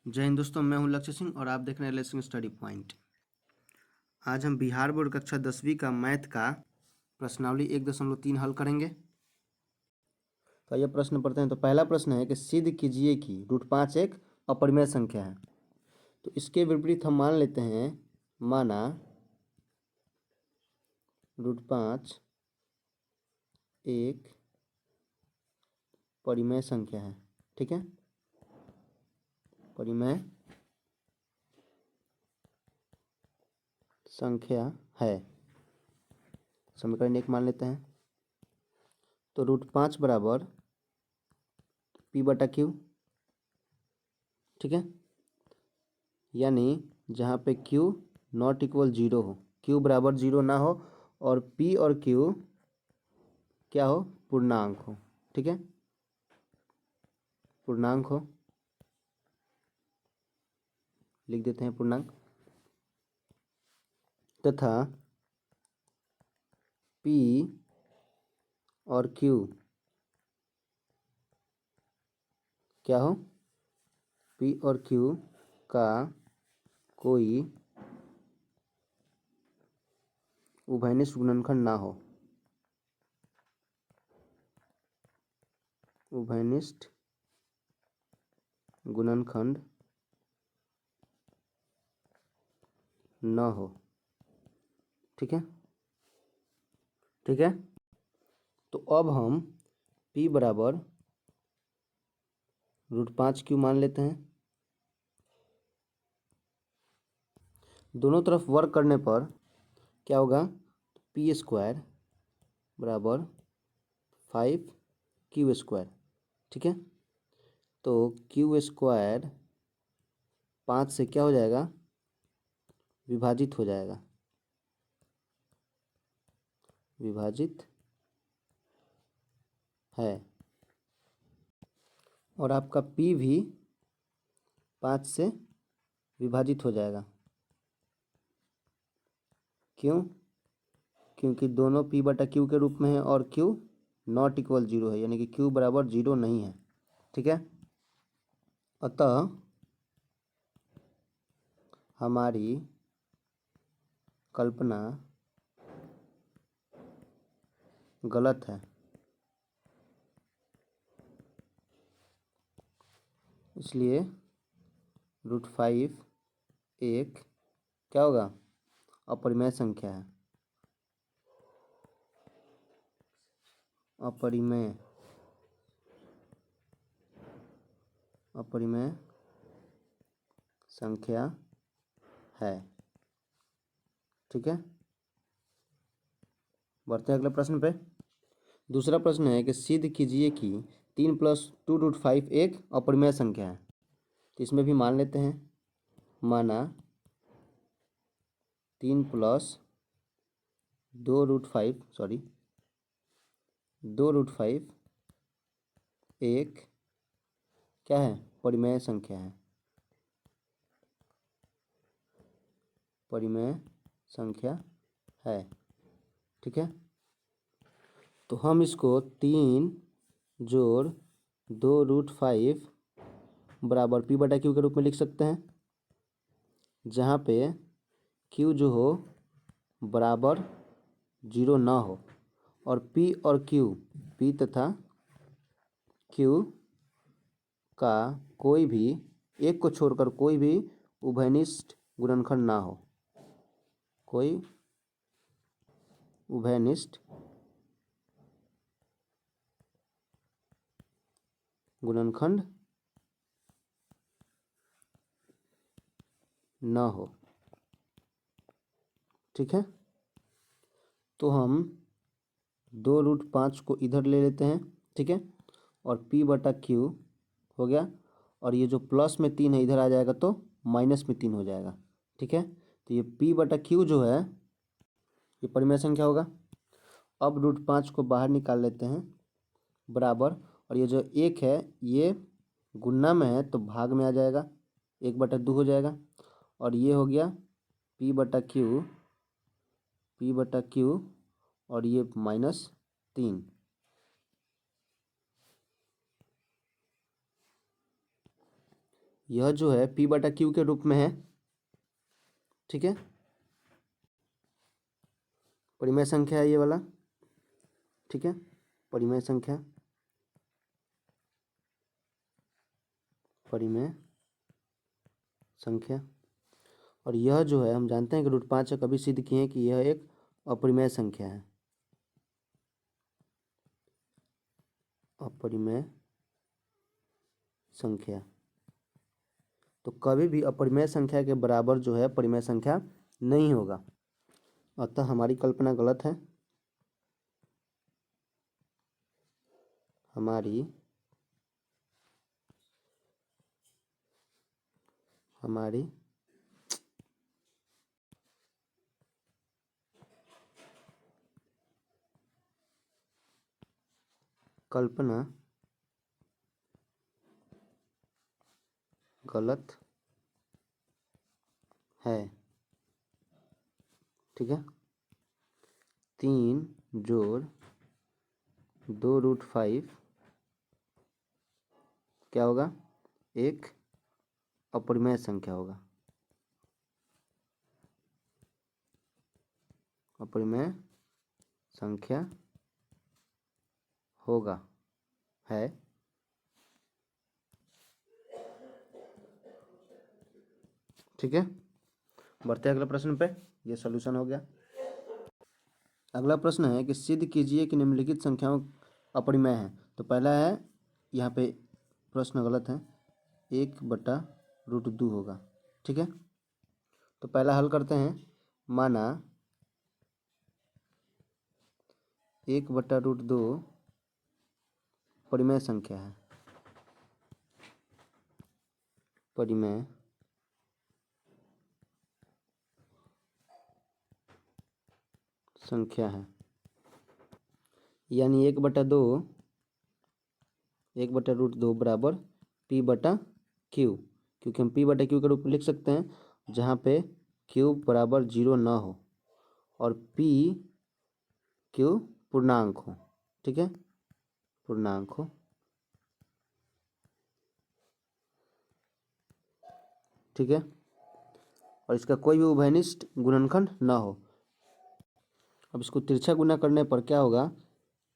जय हिंद दोस्तों, मैं हूं लक्ष्य सिंह और आप देख रहे हैं लेसन स्टडी पॉइंट। आज हम बिहार बोर्ड कक्षा 10वीं का मैथ का प्रश्नावली 1.3 हल करेंगे। तो ये प्रश्न पढ़ते हैं। तो पहला प्रश्न है कि सिद्ध कीजिए कि √5 एक अपरिमेय संख्या है। तो इसके विपरीत हम मान लेते हैं, माना √5 एक परिमेय संख्या है। ठीक है, परिमेय संख्या है। समीकरण 1 मान लेते हैं। तो √5 बराबर p/q। ठीक है, यानी जहाँ पे q नॉट इक्वल 0 हो, q बराबर 0 ना हो और p और q क्या हो, पूर्णांक हो। ठीक है, पूर्णांक हो, लिख देते हैं पूर्णांक, तथा p और q क्या हो, p और q का कोई उभयनिष्ठ गुणनखंड ना हो। उभयनिष्ठ गुणनखंड न हो। ठीक है, ठीक है। तो अब हम p बराबर √5q मान लेते हैं। दोनों तरफ वर्ग करने पर क्या होगा, p² बराबर 5q²। ठीक है, तो q² 5 से क्या हो जाएगा, विभाजित हो जाएगा, विभाजित है। और आपका p भी 5 से विभाजित हो जाएगा। क्यों? क्योंकि दोनों p/q के रूप में है और q नॉट इक्वल 0 है, यानी कि q बराबर 0 नहीं है। ठीक है, अतः हमारी कल्पना गलत है। इसलिए √5 एक क्या होगा, अपरिमेय संख्या है। अपरिमेय अपरिमेय संख्या है। ठीक है, बढ़ते हैं अगले प्रश्न पे। दूसरा प्रश्न है कि सिद्ध कीजिए कि 3 + 2√5 एक अपरिमेय संख्या है। तो इसमें भी मान लेते हैं, माना 3 + 2√5 एक क्या है, परिमेय संख्या है। परिमेय संख्या है। ठीक है, तो हम इसको 3 जोड़ 2√5 बराबर p/q के रूप में लिख सकते हैं, जहाँ पे q जो हो बराबर 0 ना हो और p और q, p तथा q का कोई भी एक को छोड़कर कोई भी उभयनिष्ठ गुणनखंड ना हो। कोई उभयनिष्ठ गुणनखंड न हो। ठीक है, तो हम 2√5 को इधर ले लेते हैं। ठीक है, और p/q हो गया, और ये जो प्लस में 3 है इधर आ जाएगा तो माइनस में 3 हो जाएगा। ठीक है, तो ये p/q जो है ये परिमेय संख्या होगा। अब √5 को बाहर निकाल लेते हैं, बराबर, और ये जो 1 है ये गुणा में है तो भाग में आ जाएगा, 1/2 हो जाएगा। और ये हो गया p/q और ये -3। यह जो है पी बटा क्यू के रूप में है, ठीक है। परिमेय संख्या है ये वाला, ठीक है, परिमेय संख्या, परिमेय संख्या। और यह जो है हम जानते हैं कि √5 कभी सिद्ध किए हैं कि यह एक अपरिमेय संख्या है, अपरिमेय संख्या। तो कभी भी अपरिमेय संख्या के बराबर जो है परिमेय संख्या नहीं होगा, अतः हमारी कल्पना गलत है। हमारी कल्पना गलत है, ठीक है। 3 जोड़ 2√5 क्या होगा, एक अपरिमेय संख्या होगा, अपरिमेय संख्या होगा, है। ठीक है, बढ़ते हैं अगले प्रश्न पे। ये सॉल्यूशन हो गया। अगला प्रश्न है कि सिद्ध कीजिए कि निम्नलिखित संख्याओं अपरिमेय है। तो पहला है, यहाँ पे प्रश्न गलत है, 1/√2 होगा, ठीक है। तो पहला हल करते हैं। माना 1/√2 परिमेय संख्या है, परिमेय संख्या है, यानी 1/2 बराबर p/q, क्योंकि हम p/q के रूप में लिख सकते हैं जहाँ पे q बराबर 0 ना हो और q पूर्णांक हो, ठीक है, पूर्णांक हो, ठीक है, और इसका कोई भी उभयनिष्ठ गुणनखंड ना हो। अब इसको तिरछा गुना करने पर क्या होगा,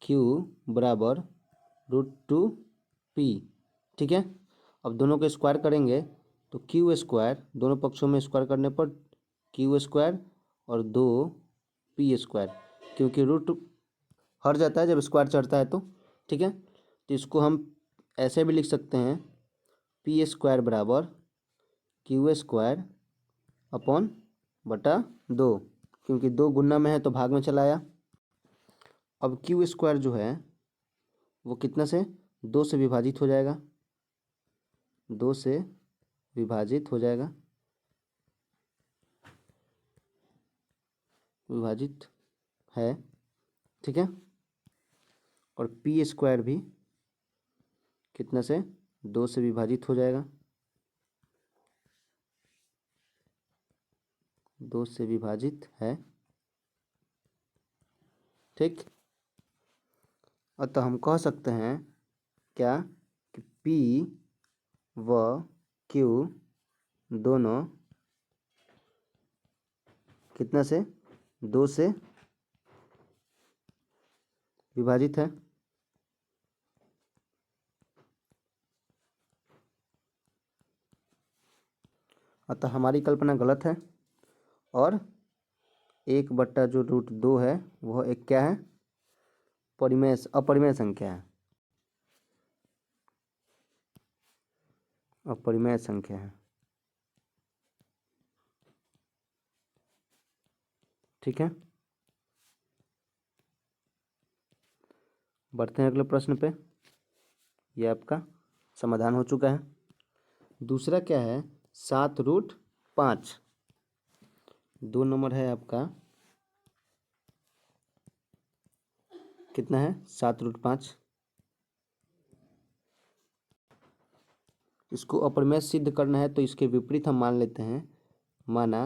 q बराबर √2p, ठीक है। अब दोनों को स्क्वायर करेंगे तो q², दोनों पक्षों में स्क्वायर करने पर q² और 2p², क्योंकि रूट हट जाता है जब स्क्वायर चढ़ता है तो, ठीक है। तो इसको हम ऐसे भी लिख सकते हैं, p² बराबर q² अपॉन बटा 2, क्योंकि 2 गुना में है तो भाग में चला आया। अब q² जो है वो कितना से 2 से विभाजित हो जाएगा, 2 से विभाजित हो जाएगा, विभाजित है, ठीक है। और p² भी कितना से 2 से विभाजित हो जाएगा, 2 से विभाजित है, ठीक। अतः हम कह सकते हैं क्या कि p व q दोनों कितना से 2 से विभाजित है, अतः हमारी कल्पना गलत है। और 1/√2 है वह एक क्या है, अपरिमेय संख्या है, अपरिमेय संख्या है, ठीक है। बढ़ते हैं अगले प्रश्न पे। यह आपका समाधान हो चुका है। दूसरा क्या है, 7√5, 2 नंबर है आपका, कितना है 7√5। इसको अपरिमेय सिद्ध करना है तो इसके विपरीत हम मान लेते हैं। माना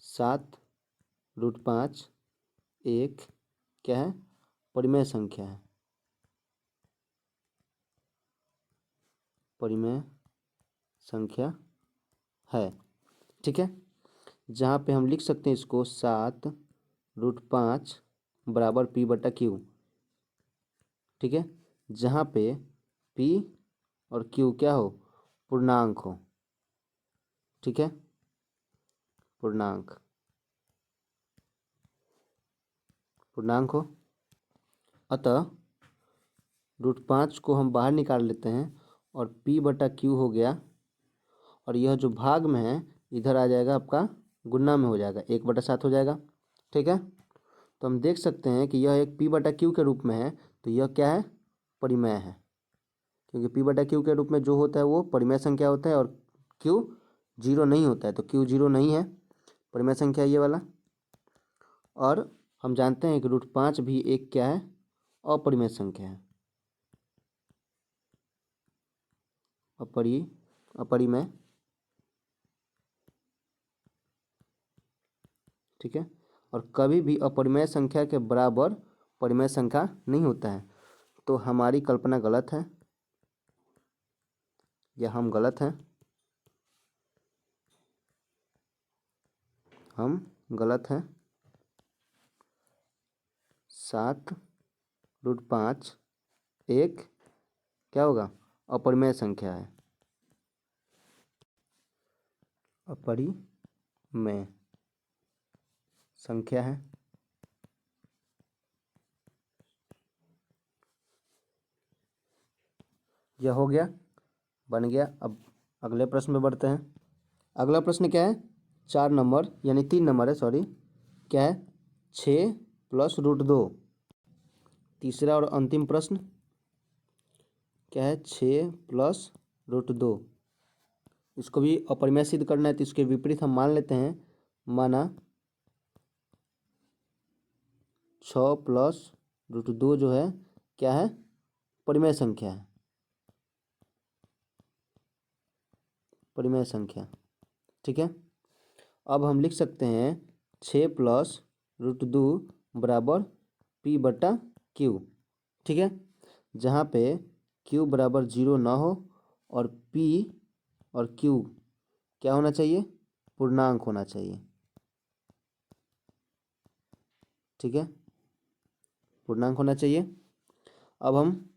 7√5 एक क्या है, परिमेय संख्या है, परिमेय संख्या है। ठीक है, जहाँ पे हम लिख सकते हैं इसको 7√5 बराबर पी बटा क्यू। ठीक है, जहाँ पे पी और क्यू क्या हो, पूर्णांक हो। ठीक है, पूर्णांक हो। अतः √5 को हम बाहर निकाल लेते हैं और p बटा क्यू हो गया, और यह जो भाग में है इधर आ जाएगा, आपका गुना में हो जाएगा, 1/7 हो जाएगा। ठीक है, तो हम देख सकते हैं कि यह एक p बटा क्यू के रूप में है, तो यह क्या है, परिमेय है। क्योंकि p बटा क्यू के रूप में जो होता है वो परिमेय संख्या होता है, और q 0 नहीं होता है, तो q 0 नहीं है, परिमेय संख्या ये वाला। और हम जानते हैं कि √5 भी एक क्या है, अपरिमेय संख्या है, अपरिमेय। ठीक है, और कभी भी अपरिमेय संख्या के बराबर परिमेय संख्या नहीं होता है। तो हमारी कल्पना गलत है, या हम गलत हैं, हम गलत हैं। 7√5 एक क्या होगा, अपरिमेय संख्या है, अपरिमेय संख्या है। यह हो गया, बन गया। अब अगले प्रश्न में बढ़ते हैं। अगला प्रश्न क्या है, 4 नंबर यानी 3 नंबर है, सॉरी, क्या है, 6 + √2। तीसरा और अंतिम प्रश्न क्या है, 6 + √2। इसको भी अपरिमेय सिद्ध करना है, तो इसके विपरीत हम मान लेते हैं, माना 6 + √2 जो है क्या है, परिमेय संख्या है, परिमेय संख्या। ठीक है, अब हम लिख सकते हैं 6 + √2 बराबर p बटा क्यू। ठीक है, जहाँ पे q बराबर 0 ना हो, और p और q क्या होना चाहिए, पूर्णांक होना चाहिए। ठीक है, पूर्णांक होना चाहिए। अब हम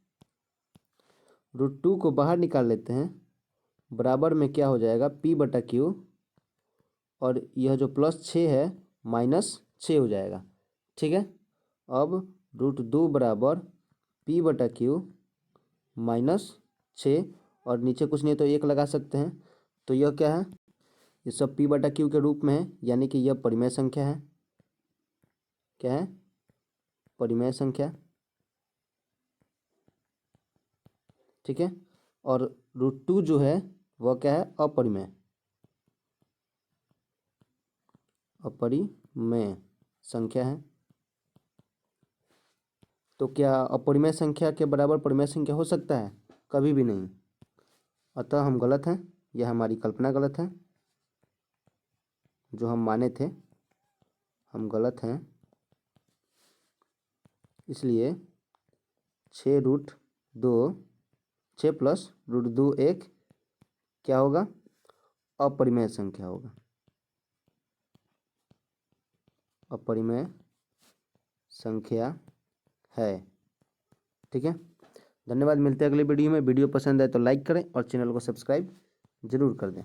√2 को बाहर निकाल लेते हैं, बराबर में क्या हो जाएगा, p बटा क्यू, और यह जो +6 है -6 हो जाएगा। ठीक है, अब √2 बराबर p बटा क्यू -6, और नीचे कुछ नहीं तो 1 लगा सकते हैं, तो यह क्या है, ये सब p बटा क्यू के रूप में है, यानी कि यह परिमेय संख्या है। क्या है, परिमेय संख्या। ठीक है, और √2 जो है वह क्या है, अपरिमेय, अपरिमेय संख्या है। तो क्या अपरिमेय संख्या के बराबर परिमेय संख्या हो सकता है, कभी भी नहीं। अतः हम गलत हैं, यह हमारी कल्पना गलत है, जो हम माने थे हम गलत हैं। इसलिए 6 + √2 एक क्या होगा, अपरिमेय संख्या होगा, अपरिमेय संख्या है। ठीक है, धन्यवाद। मिलते हैं अगले वीडियो में। वीडियो पसंद आए तो लाइक करें और चैनल को सब्सक्राइब जरूर कर दें।